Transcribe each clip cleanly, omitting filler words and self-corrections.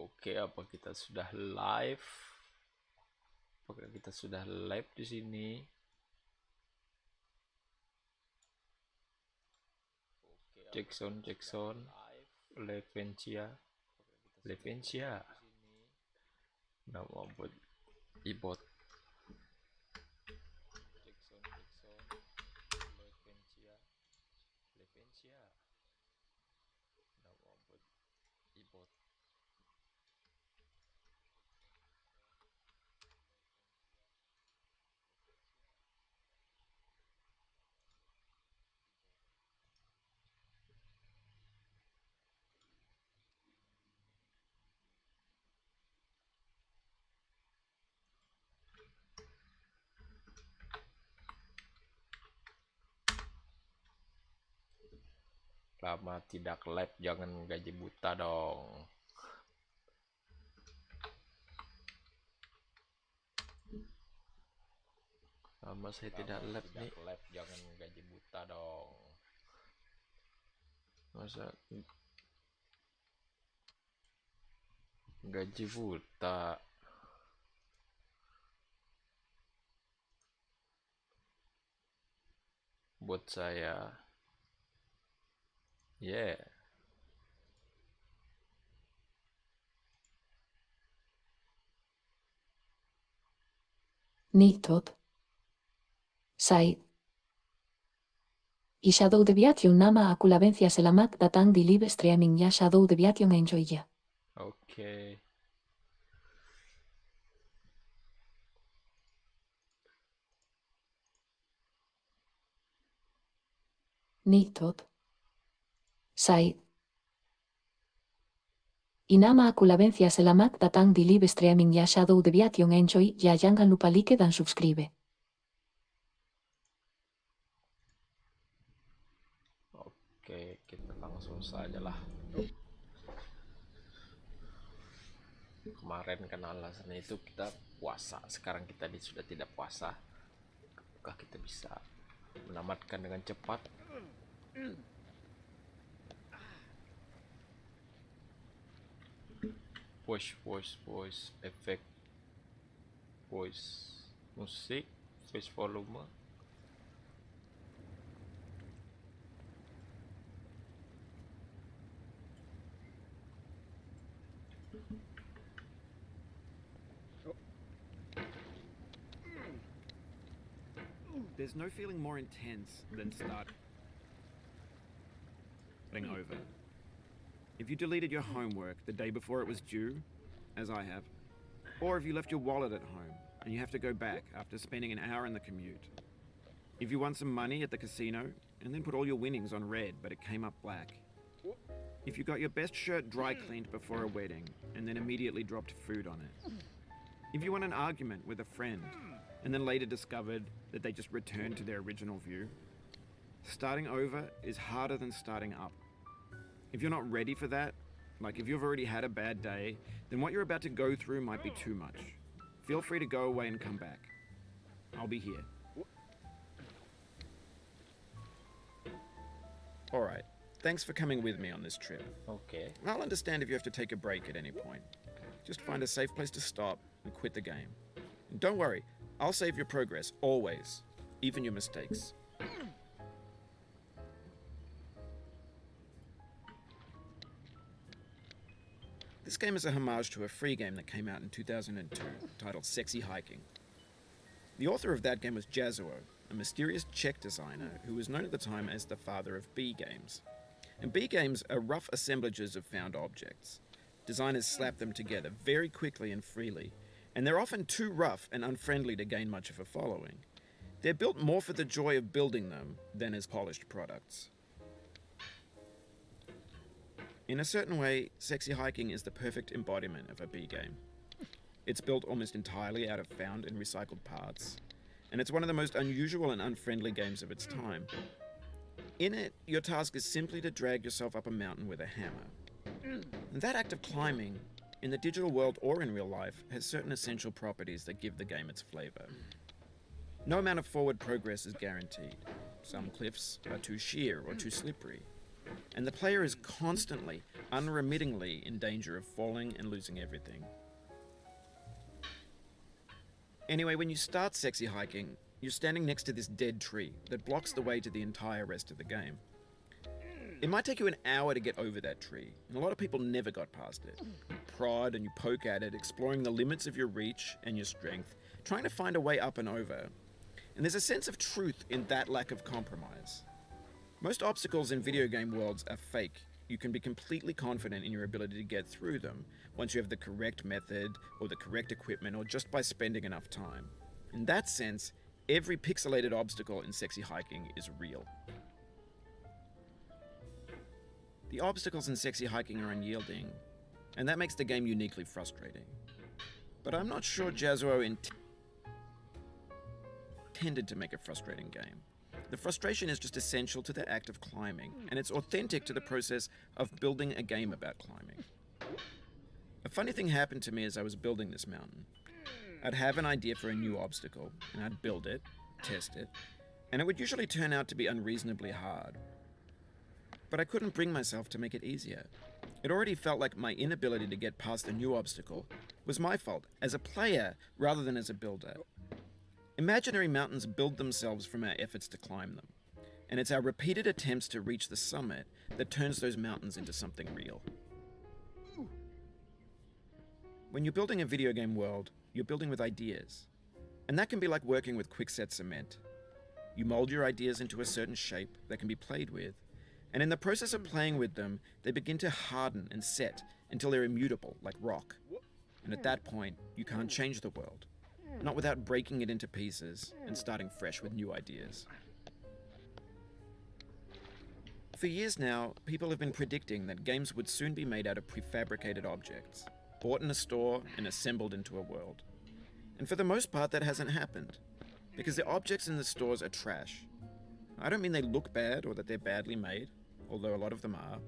Oke, apa kita sudah live? Apakah kita sudah live di sini? Jackson, Levencia. Nama buat ibot. Lama tidak live, jangan gaji buta dong. Lama saya tidak live nih. Jangan gaji buta dong. Masa gaji buta? Buat saya. Yeah. Nitot. Sai. I Shadow Deviation nama aku lavencia selamat datang di live streaming ya Shadow Deviation enjoy ya. Oke. Nitot. Sai. I nama aku lavencia selamat datang di live streaming ya Shadow Deviation enjoy ya jangan lupa like dan subscribe. Oke, kita langsung saja lah. Kemarin kan alasannya itu kita puasa, sekarang kita sudah tidak puasa. Apakah kita bisa menamatkan dengan cepat? Voice, efek, voice, musik, voice volume. There's no feeling more intense than starting over. If you deleted your homework the day before it was due, as I have, or if you left your wallet at home and you have to go back after spending an hour in the commute. If you won some money at the casino and then put all your winnings on red but it came up black. If you got your best shirt dry cleaned before a wedding and then immediately dropped food on it. If you won an argument with a friend and then later discovered that they just returned to their original view. Starting over is harder than starting up. If you're not ready for that, like if you've already had a bad day, then what you're about to go through might be too much. Feel free to go away and come back. I'll be here. Alright, thanks for coming with me on this trip. Okay. I'll understand if you have to take a break at any point. Just find a safe place to stop and quit the game. And don't worry, I'll save your progress, always, even your mistakes. This game is a homage to a free game that came out in 2002, titled Sexy Hiking. The author of that game was Jazuo, a mysterious Czech designer who was known at the time as the father of B games. And B games are rough assemblages of found objects. Designers slap them together very quickly and freely, and they're often too rough and unfriendly to gain much of a following. They're built more for the joy of building them than as polished products. In a certain way, Sexy Hiking is the perfect embodiment of a B game. It's built almost entirely out of found and recycled parts, and it's one of the most unusual and unfriendly games of its time. In it, your task is simply to drag yourself up a mountain with a hammer. And that act of climbing, in the digital world or in real life, has certain essential properties that give the game its flavor. No amount of forward progress is guaranteed. Some cliffs are too sheer or too slippery. and the player is constantly, unremittingly in danger of falling and losing everything. Anyway, when you start sexy hiking, you're standing next to this dead tree that blocks the way to the entire rest of the game. It might take you an hour to get over that tree, and a lot of people never got past it. You prod and you poke at it, exploring the limits of your reach and your strength, trying to find a way up and over. And there's a sense of truth in that lack of compromise. Most obstacles in video game worlds are fake. You can be completely confident in your ability to get through them once you have the correct method or the correct equipment or just by spending enough time. In that sense, every pixelated obstacle in sexy hiking is real. The obstacles in sexy hiking are unyielding, and that makes the game uniquely frustrating. But I'm not sure Jazuo intended to make a frustrating game. The frustration is just essential to the act of climbing, and it's authentic to the process of building a game about climbing. A funny thing happened to me as I was building this mountain. I'd have an idea for a new obstacle, and I'd build it, test it, and it would usually turn out to be unreasonably hard. But I couldn't bring myself to make it easier. It already felt like my inability to get past a new obstacle was my fault as a player rather than as a builder. Imaginary mountains build themselves from our efforts to climb them, and it's our repeated attempts to reach the summit that turns those mountains into something real. When you're building a video game world, you're building with ideas, and that can be like working with quickset cement. You mold your ideas into a certain shape that can be played with, and in the process of playing with them, they begin to harden and set until they're immutable, like rock. And at that point, you can't change the world, not without breaking it into pieces and starting fresh with new ideas. For years now, people have been predicting that games would soon be made out of prefabricated objects, bought in a store and assembled into a world. And for the most part, that hasn't happened, because the objects in the stores are trash. I don't mean they look bad or that they're badly made, although a lot of them are.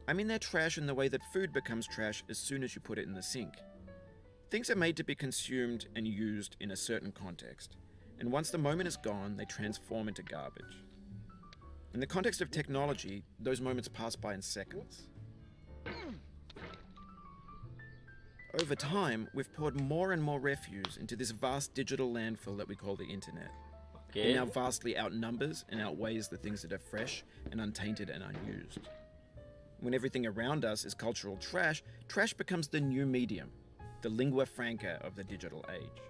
I mean they're trash in the way that food becomes trash as soon as you put it in the sink. Things are made to be consumed and used in a certain context, and once the moment is gone, they transform into garbage. In the context of technology, those moments pass by in seconds. Over time, we've poured more and more refuse into this vast digital landfill that we call the internet. It now vastly outnumbers and outweighs the things that are fresh and untainted and unused. When everything around us is cultural trash, trash becomes the new medium, the lingua franca of the digital age.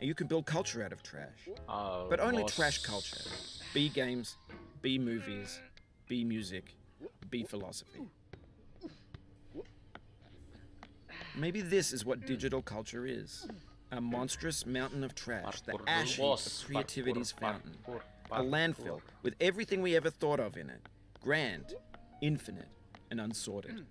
And you can build culture out of trash. But only trash culture. B games, B movies, B music, B philosophy. Maybe this is what digital culture is. A monstrous mountain of trash, the ash heap of creativity's fountain. A landfill with everything we ever thought of in it. Grand, infinite, and unsorted.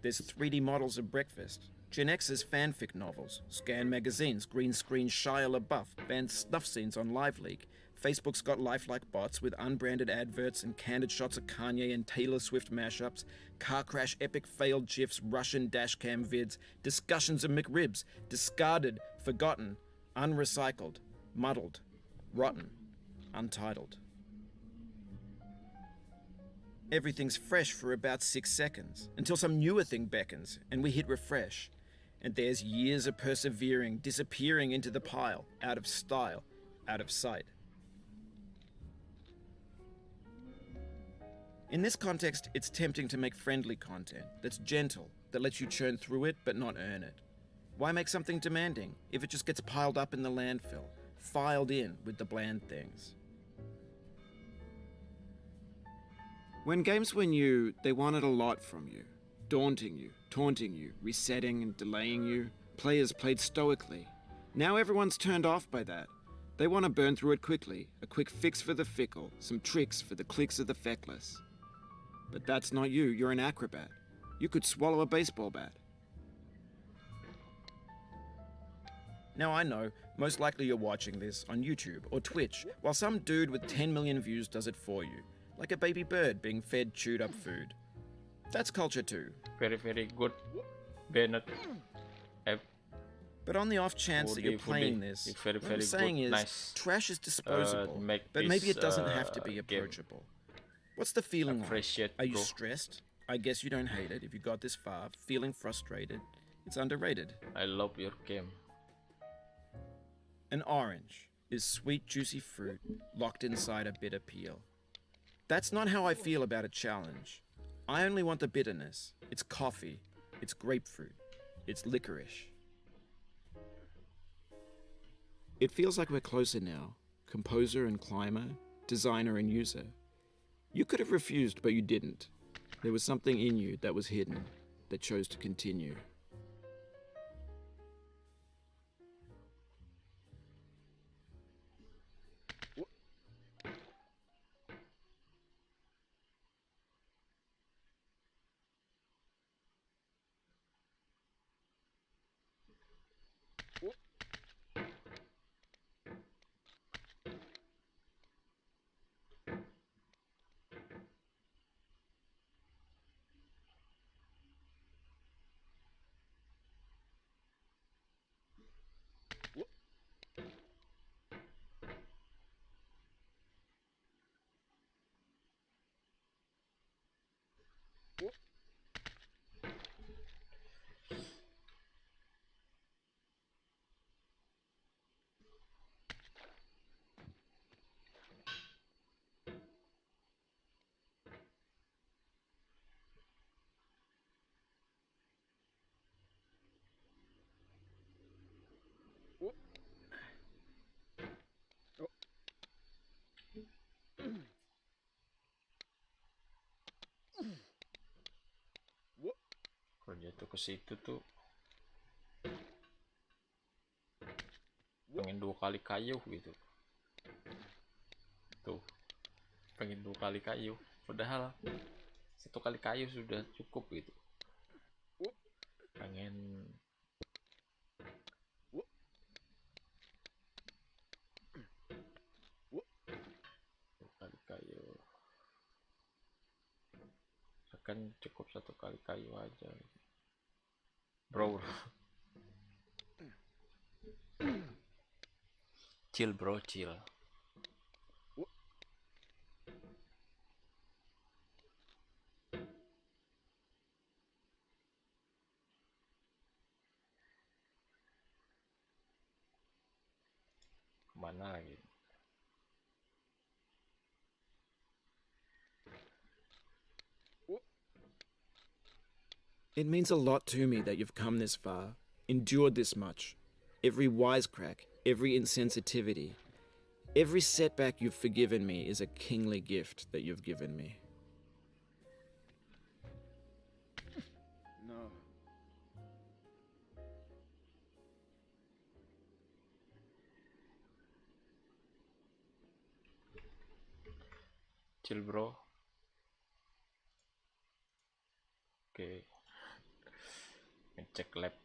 There's 3D models of breakfast, Gen X's fanfic novels, scan magazines, green screen Shia LaBeouf, banned snuff scenes on LiveLeak. Facebook's got lifelike bots with unbranded adverts and candid shots of Kanye and Taylor Swift mashups, car crash epic failed GIFs, Russian dashcam vids, discussions of McRibs, discarded, forgotten, unrecycled, muddled, rotten, untitled. Everything's fresh for about 6 seconds, until some newer thing beckons, and we hit refresh. And there's years of persevering, disappearing into the pile, out of style, out of sight. In this context, it's tempting to make friendly content that's gentle, that lets you churn through it but not earn it. Why make something demanding if it just gets piled up in the landfill, filed in with the bland things? When games were new, they wanted a lot from you. Daunting you, taunting you, resetting and delaying you. Players played stoically. Now everyone's turned off by that. They want to burn through it quickly, a quick fix for the fickle, some tricks for the clicks of the feckless. But that's not you, you're an acrobat. You could swallow a baseball bat. Now I know, most likely you're watching this on YouTube or Twitch, while some dude with 10 million views does it for you, like a baby bird being fed chewed up food. That's culture too. Very, very good, Bennett. But But on the off chance that you're playing this, very, what I'm very saying good, is, nice. trash is disposable, Make but this, maybe it doesn't have to be game approachable. What's the feeling like? appreciate, Are you bro. stressed? I guess you don't hate it if you got this far. Feeling frustrated? It's underrated. I love your game. An orange is sweet, juicy fruit locked inside a bitter peel. That's not how I feel about a challenge. I only want the bitterness. It's coffee. It's grapefruit. It's licorice. It feels like we're closer now. Composer and climber, designer and user. You could have refused, but you didn't. There was something in you that was hidden, that chose to continue. Kalau jatuh ke situ tuh pengen 2 kali kayu gitu. Tuh, pengen 2 kali kayu. Padahal 1 kali kayu sudah cukup gitu. Pengen 2 kali kayu. Kan cukup 1 kali kayu aja. Bro. Chill bro, chill. Kemana lagi? It means a lot to me that you've come this far, endured this much. Every wisecrack, every insensitivity, every setback you've forgiven me is a kingly gift that you've given me. No. Chill bro. Oke. Ngecek lab.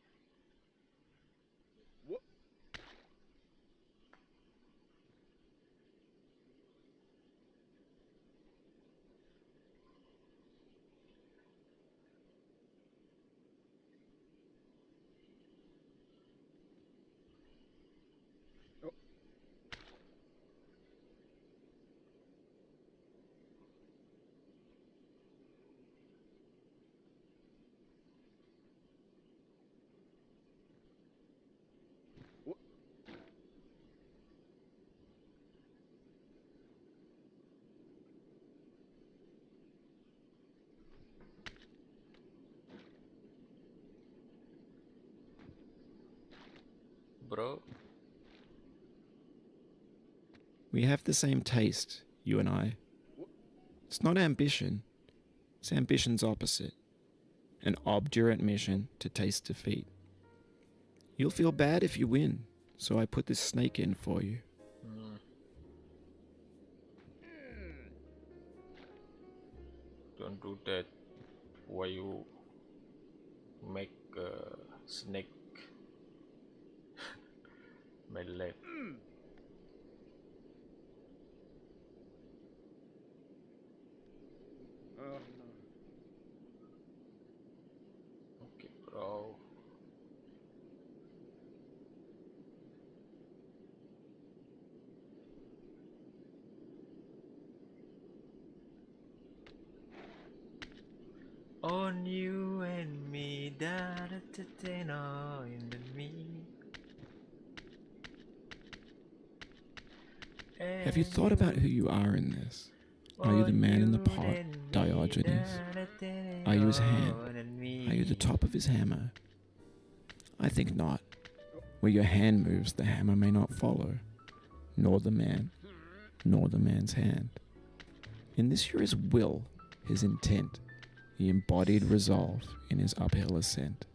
Bro. We have the same taste, you and I. It's not ambition. It's ambition's opposite. An obdurate mission to taste defeat. You'll feel bad if you win, so I put this snake in for you. Don't do that. Why you make a snake my leg? Okay, bro. Have you thought about who you are in this? Are you the man in the pot, Diogenes? Are you his hand? Are you the top of his hammer? I think not. Where your hand moves, the hammer may not follow, nor the man, nor the man's hand. In this you're his will, his intent, the embodied resolve in his uphill ascent.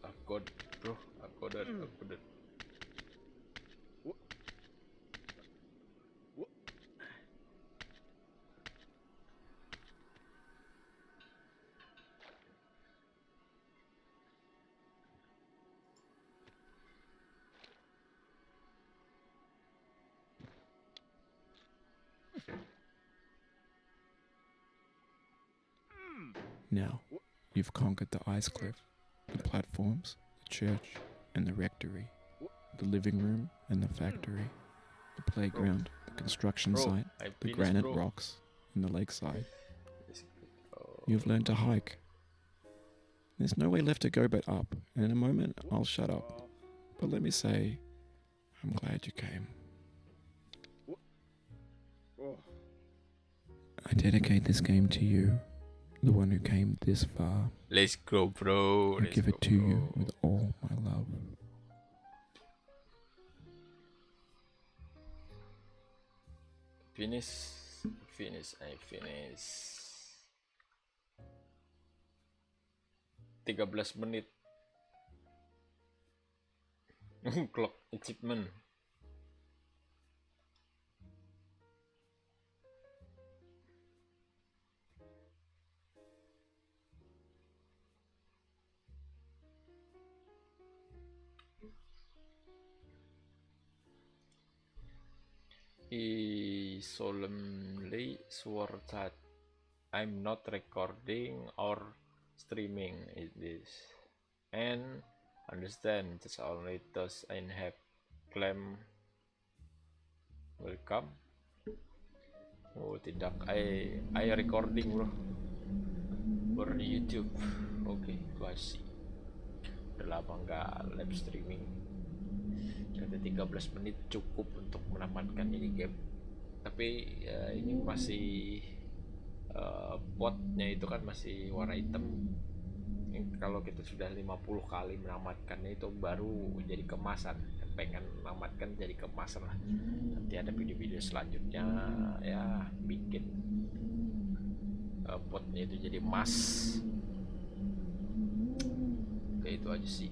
Akod, bro, akodat. Now, you've conquered the ice cliff, the platforms, the church, and the rectory, the living room and the factory, the playground, the construction site, the granite rocks, and the lakeside. You've learned to hike. There's no way left to go but up, and in a moment I'll shut up. But let me say, I'm glad you came. I dedicate this game to you, the one who came this far. Let's go, bro. I give it to you with all my love. Finish. 13 menit. Clock achievement. He solemnly swore that I'm not recording or streaming this, and understand just only those I have claim welcome. Oh tidak, I recording bro for YouTube. Oke, gua sih udah lama nggak live streaming. Kata 13 menit cukup untuk menamatkan ini game, tapi ya, ini masih botnya itu kan masih warna hitam. Kalau kita sudah 50 kali menamatkannya itu baru jadi kemasan. Pengen menamatkan jadi kemasan lah. Nanti ada video-video selanjutnya ya bikin botnya itu jadi emas. Kayak itu aja sih.